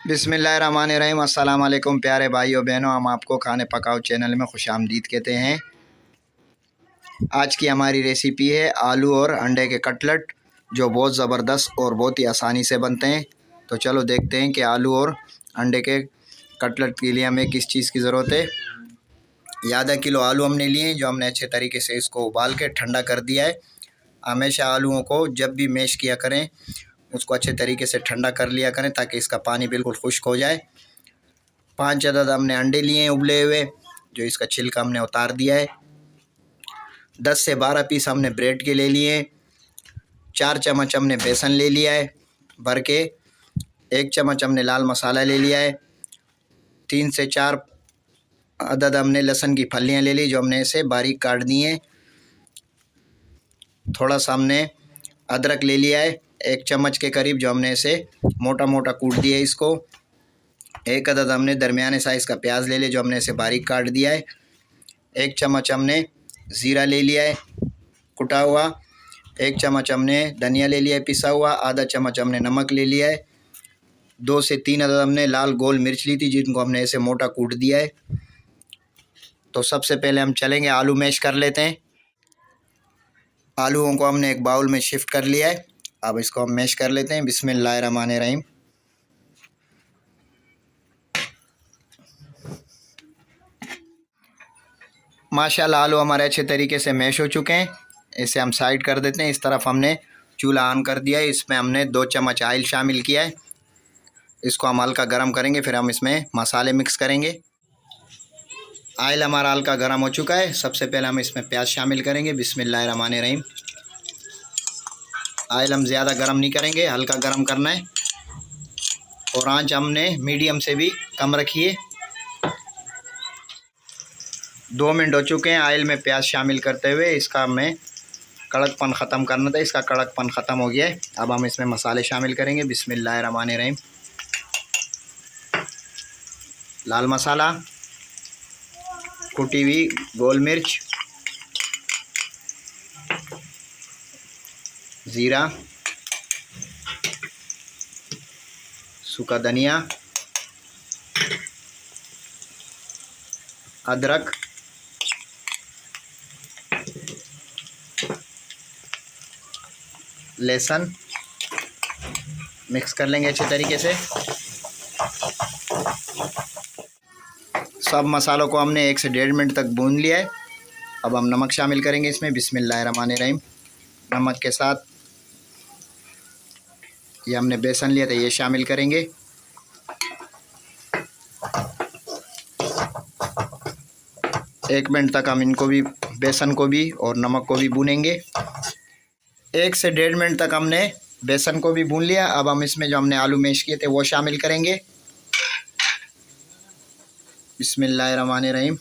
बिस्मिल्लाहिर्रहमानिर्रहीम। अस्सलाम वालेकुम प्यारे भाइयों बहनों, हम आपको खाने पकाओ चैनल में खुशामदीद कहते हैं। आज की हमारी रेसिपी है आलू और अंडे के कटलेट, जो बहुत ज़बरदस्त और बहुत ही आसानी से बनते हैं। तो चलो देखते हैं कि आलू और अंडे के कटलेट के लिए हमें किस चीज़ की ज़रूरत है। आधा किलो आलू हमने लिए, जो हमने अच्छे तरीके से इसको उबाल के ठंडा कर दिया है। हमेशा आलूओं को जब भी मैश किया करें उसको अच्छे तरीके से ठंडा कर लिया करें, ताकि इसका पानी बिल्कुल खुश्क हो जाए। 5 अदद हमने अंडे लिए हैं उबले हुए, जो इसका छिलका हमने उतार दिया है। 10 से 12 पीस हमने ब्रेड के ले लिए हैं। 4 चम्मच हमने बेसन ले लिया है भर के। 1 चम्मच हमने लाल मसाला ले लिया है। 3 से 4 अदद हमने लहसुन की फलियाँ ले ली, जो हमने इसे बारीक काट दी हैं। थोड़ा सा हमने अदरक ले लिया है, 1 चम्मच के करीब, जो हमने इसे मोटा मोटा कूट दिया है इसको। 1 अदद हमने दरमियाने साइज़ का प्याज ले लिया, जो हमने इसे बारीक काट दिया है। 1 चम्मच हमने ज़ीरा ले लिया है कुटा हुआ। 1 चम्मच हमने धनिया ले लिया है पिसा हुआ। आधा चम्मच हमने नमक ले लिया है। 2 से 3 अदद हमने लाल गोल मिर्च ली थी, जिनको हमने ऐसे मोटा कूट दिया है। तो सबसे पहले हम चलेंगे आलू मैश कर लेते हैं। आलूओं को हमने एक बाउल में शिफ्ट कर लिया है। अब इसको हम मैश कर लेते हैं। बिस्मिल्लाहिर्रहमानिर्रहीम। माशाल्लाह आलू हमारे अच्छे तरीके से मैश हो चुके हैं। इसे हम साइड कर देते हैं। इस तरफ हमने चूल्हा ऑन कर दिया है। इसमें हमने 2 चम्मच ऑयल शामिल किया है। इसको हम हल्का गर्म करेंगे, फिर हम इसमें मसाले मिक्स करेंगे। ऑयल हमारा हल्का गर्म हो चुका है। सबसे पहले हम इसमें प्याज शामिल करेंगे। बिस्मिल्लाहिर्रहमानिर्रहीम। ऑयल हम ज़्यादा गर्म नहीं करेंगे, हल्का गर्म करना है। और आंच हमने मीडियम से भी कम रखी है। 2 मिनट हो चुके हैं ऑयल में प्याज शामिल करते हुए। इसका हमें कड़कपन ख़त्म करना था, इसका कड़कपन ख़त्म हो गया है। अब हम इसमें मसाले शामिल करेंगे। बिस्मिल्लाहिर्रहमानिर्रहीम। लाल मसाला, कुटी हुई गोल मिर्च, ज़ीरा, सूखा धनिया, अदरक, लहसुन मिक्स कर लेंगे अच्छे तरीके से। सब मसालों को हमने 1 से 1.5 मिनट तक भून लिया है। अब हम नमक शामिल करेंगे इसमें। बिस्मिल्लाहिर्रहमानिर्रहीम। नमक के साथ ये हमने बेसन लिया था, ये शामिल करेंगे। एक मिनट तक हम इनको भी, बेसन को भी और नमक को भी भूनेंगे। 1 से 1.5 मिनट तक हमने बेसन को भी भून लिया। अब हम इसमें जो हमने आलू मैश किए थे वो शामिल करेंगे। बिस्मिल्लाहिर्रहमानिर्रहीम।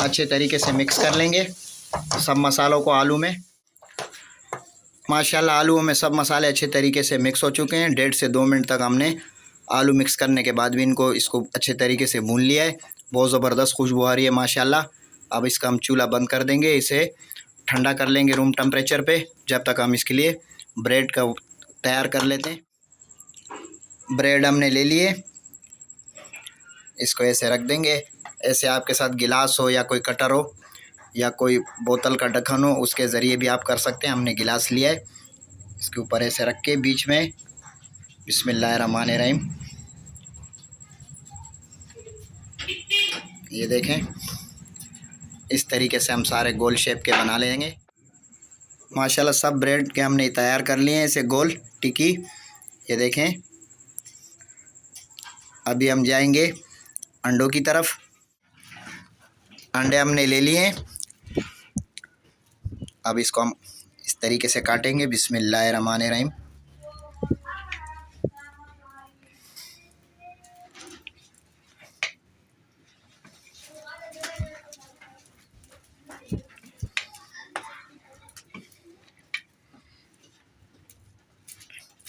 अच्छे तरीके से मिक्स कर लेंगे सब मसालों को आलू में। माशाल्लाह आलूओं में सब मसाले अच्छे तरीके से मिक्स हो चुके हैं। 1.5 से 2 मिनट तक हमने आलू मिक्स करने के बाद भी इसको अच्छे तरीके से भून लिया है। बहुत ज़बरदस्त खुशबू आ रही है माशाल्लाह। अब इसका हम चूल्हा बंद कर देंगे। इसे ठंडा कर लेंगे रूम टेम्परेचर पे, जब तक हम इसके लिए ब्रेड का तैयार कर लेते हैं। ब्रेड हमने ले लिए, इसको ऐसे रख देंगे। ऐसे आपके साथ गिलास हो या कोई कटर हो या कोई बोतल का ढक्कन हो, उसके ज़रिए भी आप कर सकते हैं। हमने गिलास लिया है, इसके ऊपर ऐसे रख के बीच में बिस्मिल्लाहिर्रहमानिर्रहीम। ये देखें, इस तरीके से हम सारे गोल शेप के बना लेंगे। माशाल्लाह सब ब्रेड के हमने तैयार कर लिए हैं, इसे गोल टिक्की। ये देखें, अभी हम जाएंगे अंडों की तरफ। अंडे हमने ले लिए हैं। अब इसको हम इस तरीके से काटेंगे। बिस्मिल्लाहिर्रहमानिर्रहीम।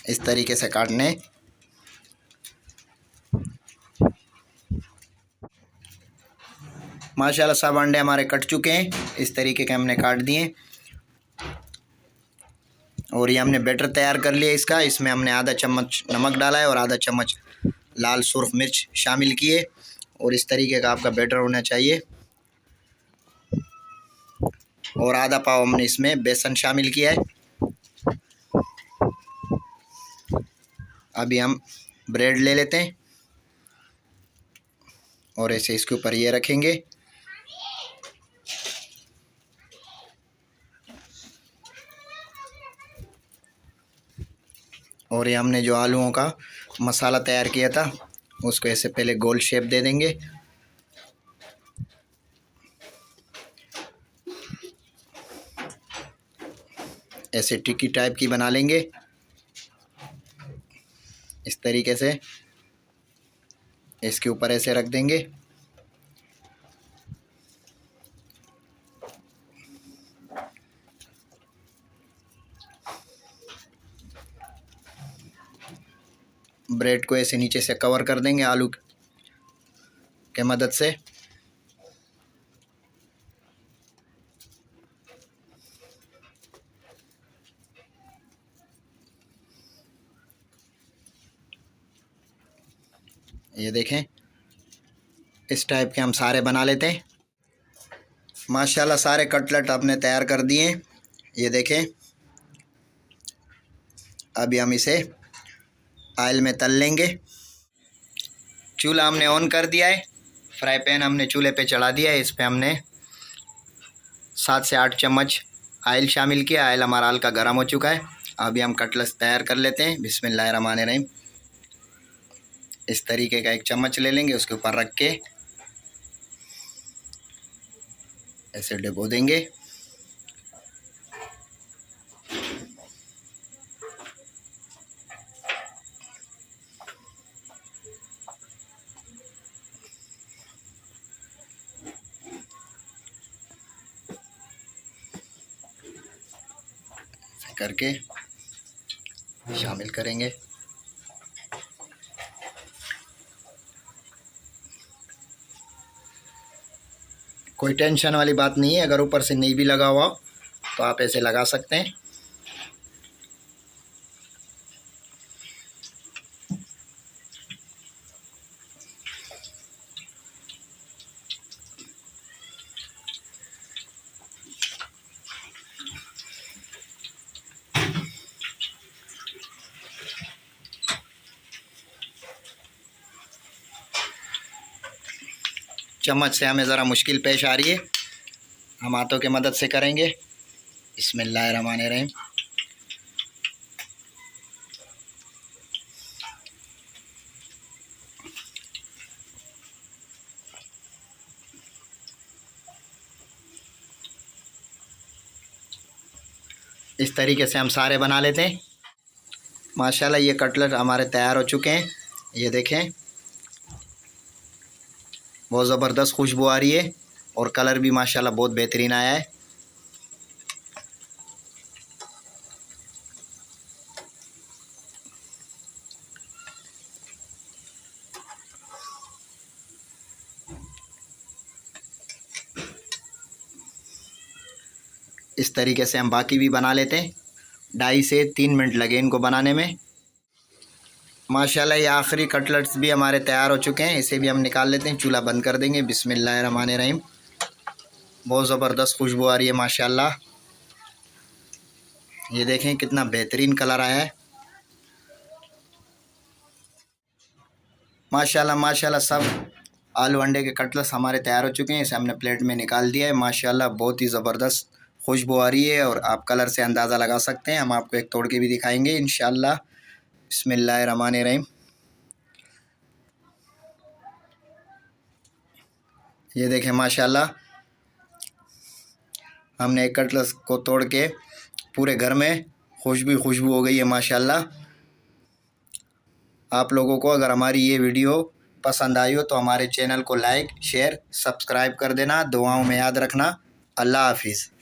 इस तरीके से काटने। माशाल्लाह सब अंडे हमारे कट चुके हैं, इस तरीके के हमने काट दिए। और ये हमने बैटर तैयार कर लिया इसका। इसमें हमने आधा चम्मच नमक डाला है और आधा चम्मच लाल सुर्ख मिर्च शामिल किए। और इस तरीके का आपका बैटर होना चाहिए। और आधा पाव हमने इसमें बेसन शामिल किया है। अभी हम ब्रेड ले लेते हैं और ऐसे इसके ऊपर ये रखेंगे। और ये हमने जो आलूओं का मसाला तैयार किया था उसको ऐसे पहले गोल शेप दे देंगे। ऐसे टिक्की टाइप की बना लेंगे इस तरीके से। इसके ऊपर ऐसे रख देंगे। ब्रेड को ऐसे नीचे से कवर कर देंगे आलू के मदद से। ये देखें, इस टाइप के हम सारे बना लेते हैं। माशाल्लाह सारे कटलेट आपने तैयार कर दिए। ये देखें, अभी हम इसे ऑयल में तल लेंगे। चूल्हा हमने ऑन कर दिया है। फ्राई पैन हमने चूल्हे पे चढ़ा दिया है। इस पे हमने 7 से 8 चम्मच ऑयल शामिल किया। ऑयल हमारा हल्का गर्म हो चुका है। अभी हम कटलेट तैयार कर लेते हैं। बिस्मिल्लाहिर्रहमानिर्रहीम। इस तरीके का एक चम्मच ले लेंगे, उसके ऊपर रख के ऐसे डुबो देंगे। करके शामिल करेंगे। कोई टेंशन वाली बात नहीं है, अगर ऊपर से नहीं भी लगा हुआ तो आप ऐसे लगा सकते हैं। चम्मच से हमें ज़रा मुश्किल पेश आ रही है, हम हाथों की मदद से करेंगे। बिस्मिल्लाहिर्रहमानिर्रहीम। इस तरीके से हम सारे बना लेते हैं। माशाल्लाह ये कटलेट हमारे तैयार हो चुके हैं। ये देखें, बहुत ज़बरदस्त खुशबू आ रही है और कलर भी माशाल्लाह बहुत बेहतरीन आया है। इस तरीके से हम बाकी भी बना लेते हैं। 2.5 से 3 मिनट लगे इनको बनाने में। माशाल्लाह ये आखिरी कटलेट्स भी हमारे तैयार हो चुके हैं। इसे भी हम निकाल लेते हैं। चूल्हा बंद कर देंगे। बिस्मिल्लाहिर्रहमानिर्रहीम। बहुत ज़बरदस्त खुशबू आ रही है माशाल्लाह। ये देखें कितना बेहतरीन कलर आया है। माशाल्लाह माशाल्लाह सब आलू अंडे के कटलेट्स हमारे तैयार हो चुके हैं। इसे हमने प्लेट में निकाल दिया है। माशाल्लाह बहुत ही ज़बरदस्त खुशबू आ रही है और आप कलर से अंदाज़ा लगा सकते हैं। हम आपको एक तोड़ के भी दिखाएंगे इंशाल्लाह। बिस्मिल्लाहिर्रहमानिर्रहीम। ये देखें माशाल्लाह हमने एक कटलेट को तोड़ के पूरे घर में खुशबू हो गई है माशाल्लाह। आप लोगों को अगर हमारी ये वीडियो पसंद आई हो तो हमारे चैनल को लाइक शेयर सब्सक्राइब कर देना। दुआओं में याद रखना। अल्लाह हाफिज़।